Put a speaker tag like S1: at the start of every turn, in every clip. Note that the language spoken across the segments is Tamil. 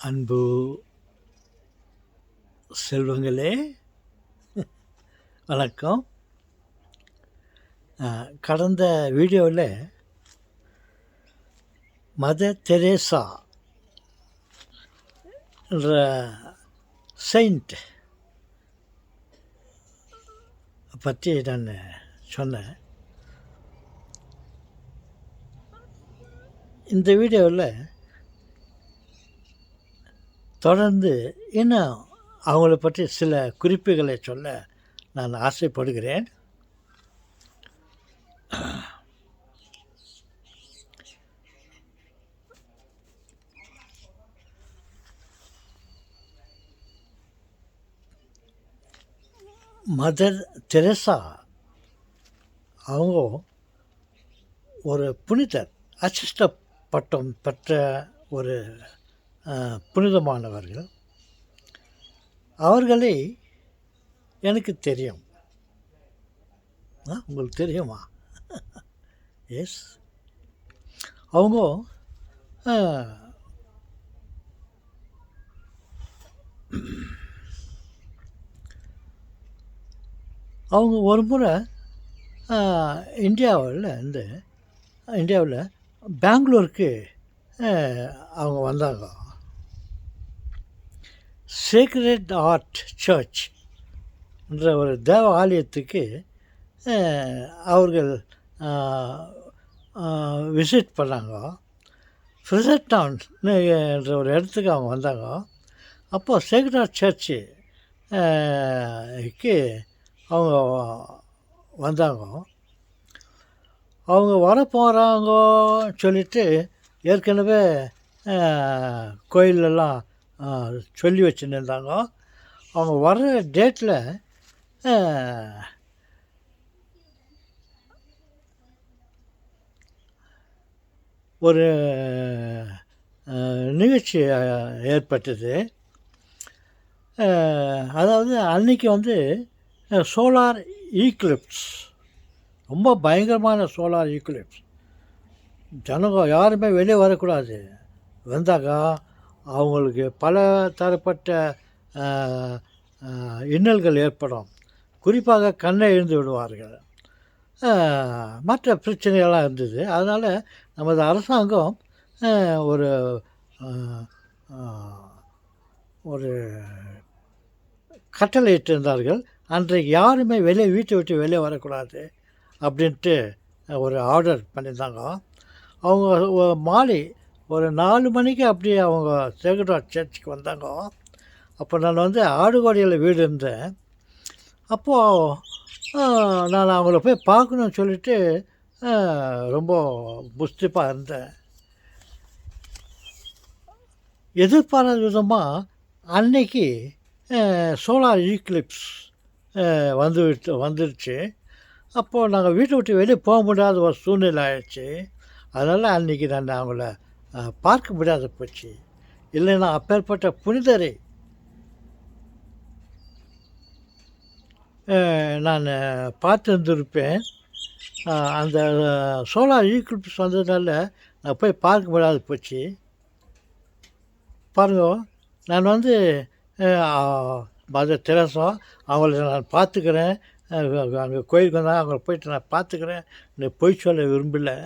S1: அன்பு செல்வங்களே, வணக்கம். கடந்த வீடியோவில் மதர் தெரேசா என்ற செயிண்ட் பற்றி நான் சொன்னேன். இந்த வீடியோவில் தொடர்ந்து இன்னும் அவங்கள பற்றி சில குறிப்புகளை சொல்ல நான் ஆசைப்படுகிறேன். மதர் தெரேசா அவங்க ஒரு புனிதர், அசிஷ்ட பட்டம் பெற்ற ஒரு புனிதமானவர்கள். அவர்களை எனக்கு தெரியும். உங்களுக்கு தெரியுமா? எஸ். அவங்க ஒரு முறை இந்தியாவில் பெங்களூருக்கு அவங்க வந்தாங்க. சேக்ரெட் ஹார்ட் சர்ச் என்ற ஒரு தேவ ஆலயத்துக்கு அவர்கள் விசிட் பண்ணாங்க. ஃப்ரெஷர் டவுன் என்ற ஒரு இடத்துக்கு அவங்க வந்தாங்க. அப்போது சேக்ரெட் ஹார்ட் சர்ச்சுக்கு அவங்க வந்தாங்க. அவங்க வர போகிறாங்க சொல்லிவிட்டு ஏற்கனவே கோயிலெல்லாம் சொல்லி வச்சுன்னு இருந்தாங்க. அவங்க வர்ற டேட்டில் ஒரு நிகழ்ச்சி ஏற்பட்டது. அதாவது அன்றைக்கி சோலார் ஈக்லிப்ஸ், ரொம்ப பயங்கரமான சோலார் ஈக்லிப்ஸ். ஜனங்க யாருமே வெளியே வரக்கூடாது. வந்தாக்கா அவங்களுக்கு பல தரப்பட்ட இன்னல்கள் ஏற்படும். குறிப்பாக கண்ணை இழந்து விடுவார்கள். மற்ற பிரச்சனைகள்லாம் இருந்தது. அதனால் நமது அரசாங்கம் ஒரு ஒரு கட்டளையிட்டு இருந்தார்கள். அன்றைக்கு யாருமே வீட்டை விட்டு வெளியே வரக்கூடாது அப்படின்ட்டு ஒரு ஆர்டர் பண்ணியிருந்தாங்க. அவங்க மாலை ஒரு 4 மணிக்கு அப்படியே அவங்க சேக்ரெட் ஹார்ட் சர்ச்சுக்கு வந்தாங்க. அப்போ நான் ஆடுகோடியில் வீடு இருந்தேன். அப்போது நான் அவங்கள போய் பார்க்கணுன்னு சொல்லிவிட்டு ரொம்ப முஸ்திப்பாக இருந்தேன். எதிர்பாராத விதமாக அன்னைக்கு சோலார் ஈக்லிப்ஸ் வந்துடுச்சு. அப்போது நாங்கள் வீட்டை விட்டு வெளியே போக முடியாத ஒரு சூழ்நிலை ஆயிடுச்சு. அதனால் அன்றைக்கி நான் அவங்கள பார்க்க முடியாத போச்சு. இல்லைன்னா அப்பேற்பட்ட புனிதரை நான் பார்த்துருந்துருப்பேன். அந்த சோலார் ஈக்லிப்ஸ் வந்ததுனால நான் போய் பார்க்க முடியாத போச்சு. பாருங்க, நான் மதர் தெரேசா அவங்கள நான் பார்த்துக்கிறேன். அங்கே கோயிலுக்கு வந்தால் அவங்கள போய்ட்டு நான் பார்த்துக்கிறேன். எனக்கு பொய் சொல்ல விரும்பலை.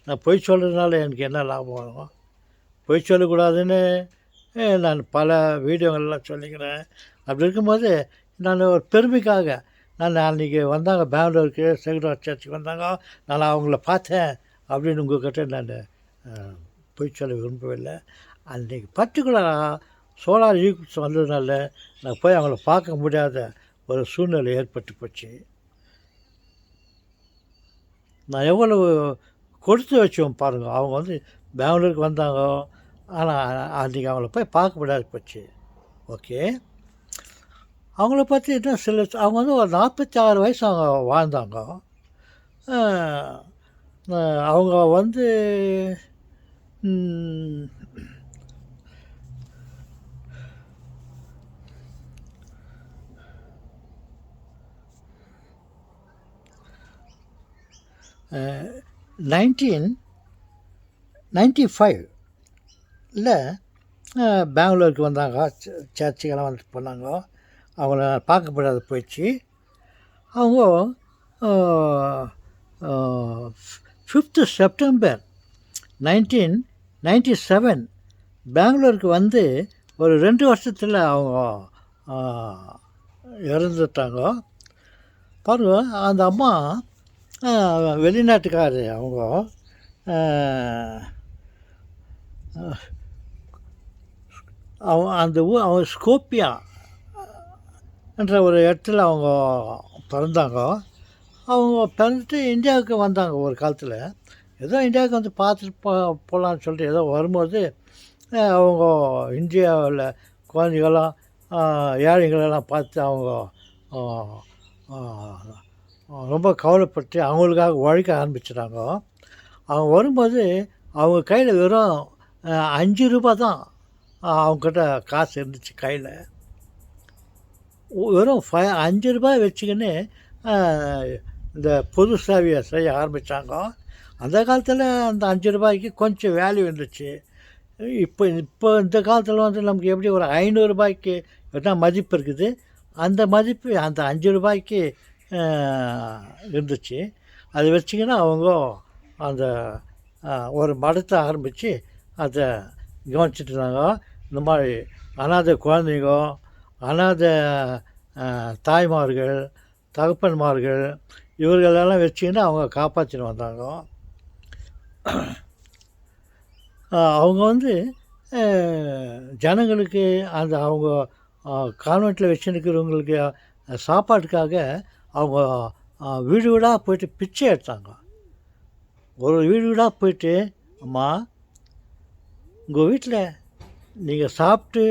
S1: நான் பொய் சொல்கிறதுனால எனக்கு என்ன லாபம் வரும்? பொய் சொல்லக்கூடாதுன்னு நான் பல வீடியோங்கள்லாம் சொல்லிக்கிறேன். அப்படி இருக்கும்போது நான் ஒரு பெருமைக்காக நான் அன்றைக்கி வந்தாங்க பெங்களூருக்கு, சேக்ரெட் ஹார்ட் சர்ச்சுக்கு வந்தாங்க, நான் அவங்கள பார்த்தேன் அப்படின்னு உங்கள்கிட்ட நான் பொய் சொல்ல விரும்பவில்லை. அன்றைக்கி பர்டிகுலராக சோலார் ஈக்லிப்ஸ் வந்ததுனால நான் போய் அவங்கள பார்க்க முடியாத ஒரு சூழ்நிலை ஏற்பட்டு போச்சு. நான் எவ்வளவு கொடுத்து வச்சோம் பாருங்கள். அவங்க பெங்களூருக்கு வந்தாங்க, ஆனால் அன்றைக்கி அவங்கள போய் பார்க்க முடியாது போச்சு. ஓகே, அவங்கள பற்றி இன்னும் சில அவங்க ஒரு 46 வயசு அவங்க வாழ்ந்தாங்க. அவங்க 1995 பெங்களூருக்கு வந்தாங்க. சர்ச்சுக்கெல்லாம் வந்து போனாங்க. அவங்கள பார்க்கப்படாத போயிடுச்சு. அவங்க 5th செப்டம்பர் 1997 பெங்களூருக்கு வந்து ஒரு 2 வருஷத்தில் அவங்க இறந்துட்டாங்க. பாருங்க, அந்த அம்மா வெளிநாட்டுக்காரு. அவங்க அந்த ஊர் அவங்க ஸ்கோப்பியா என்ற ஒரு இடத்துல அவங்க பிறந்தாங்க. அவங்க பிறந்துட்டு இந்தியாவுக்கு வந்தாங்க ஒரு காலத்தில். ஏதோ இந்தியாவுக்கு வந்து பார்த்துட்டு போகலான்னு சொல்லிட்டு ஏதோ வரும்போது அவங்க இந்தியாவில் குழந்தைகளாம் ஏழைகளெல்லாம் பார்த்து அவங்க ரொம்ப கவலைப்பட்டு அவங்களுக்காக உழைக்க ஆரம்பிச்சிட்டாங்க. அவங்க வரும்போது அவங்க கையில் வெறும் 5 ரூபா தான் அவங்கக்கிட்ட காசு இருந்துச்சு கையில். வெறும் 5 ரூபாய் வச்சுக்கின்னு இந்த பொது சேவையை செய்ய ஆரம்பித்தாங்க. அந்த காலத்தில் அந்த 5 ரூபாய்க்கு கொஞ்சம் வேல்யூ இருந்துச்சு. இப்போ இந்த காலத்தில் வந்து நமக்கு எப்படி ஒரு 500 ரூபாய்க்கு என்ன மதிப்பு இருக்குது, அந்த மதிப்பு அந்த 5 ரூபாய்க்கு இருந்துச்சு. அதை வச்சிங்கன்னா அவங்க அந்த ஒரு மடத்தை ஆரம்பித்து அதை கவனிச்சிட்டு இருந்தாங்க. இந்த மாதிரி அனாதை குழந்தைங்க, அனாதை தாய்மார்கள், தகப்பன்மார்கள், இவர்களெல்லாம் வச்சுக்கின்னு அவங்க காப்பாற்றின்னு வந்தாங்க. அவங்க வந்து ஜனங்களுக்கு அந்த அவங்க கான்வெண்ட்டில் வச்சுருக்கிறவங்களுக்கு சாப்பாட்டுக்காக அவங்க வீடு வீடாக போய்ட்டு பிச்சை எடுத்தாங்க. ஒரு வீடு வீடாக போய்ட்டு, அம்மா உங்கள் வீட்டில் நீங்கள் சாப்பிட்டு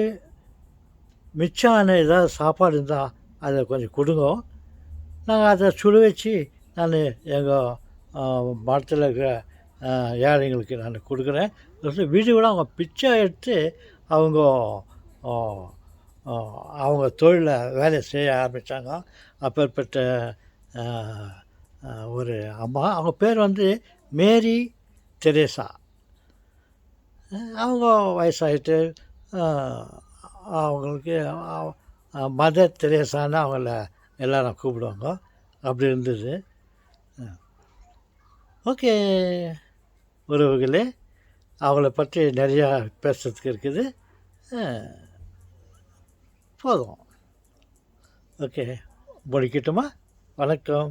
S1: மிச்சமான ஏதாவது சாப்பாடு இருந்தால் அதை கொஞ்சம் கொடுங்க, நாங்கள் அதை சுட வச்சு நான் எங்கள் மரத்தில் இருக்கிற ஏழைங்களுக்கு நான் கொடுக்குறேன். வீடு விட அவங்க பிச்சை எடுத்து அவங்க அவங்க தொழிலில் வேலையை செய்ய ஆரம்பித்தாங்க. அப்பேற்பட்ட ஒரு அம்மா. அவங்க பேர் வந்து மேரி தெரேசா. அவங்க வயசாகிட்டு அவங்களுக்கு மதர் தெரேசான்னு அவங்கள எல்லோரும் கூப்பிடுவாங்க. அப்படி இருந்தது. ஓகே உறவுகளே, அவங்கள பற்றி நிறையா பேசுறதுக்கு இருக்குது. போதும். ஓகே, முடிக்கட்டுமா? வணக்கம்.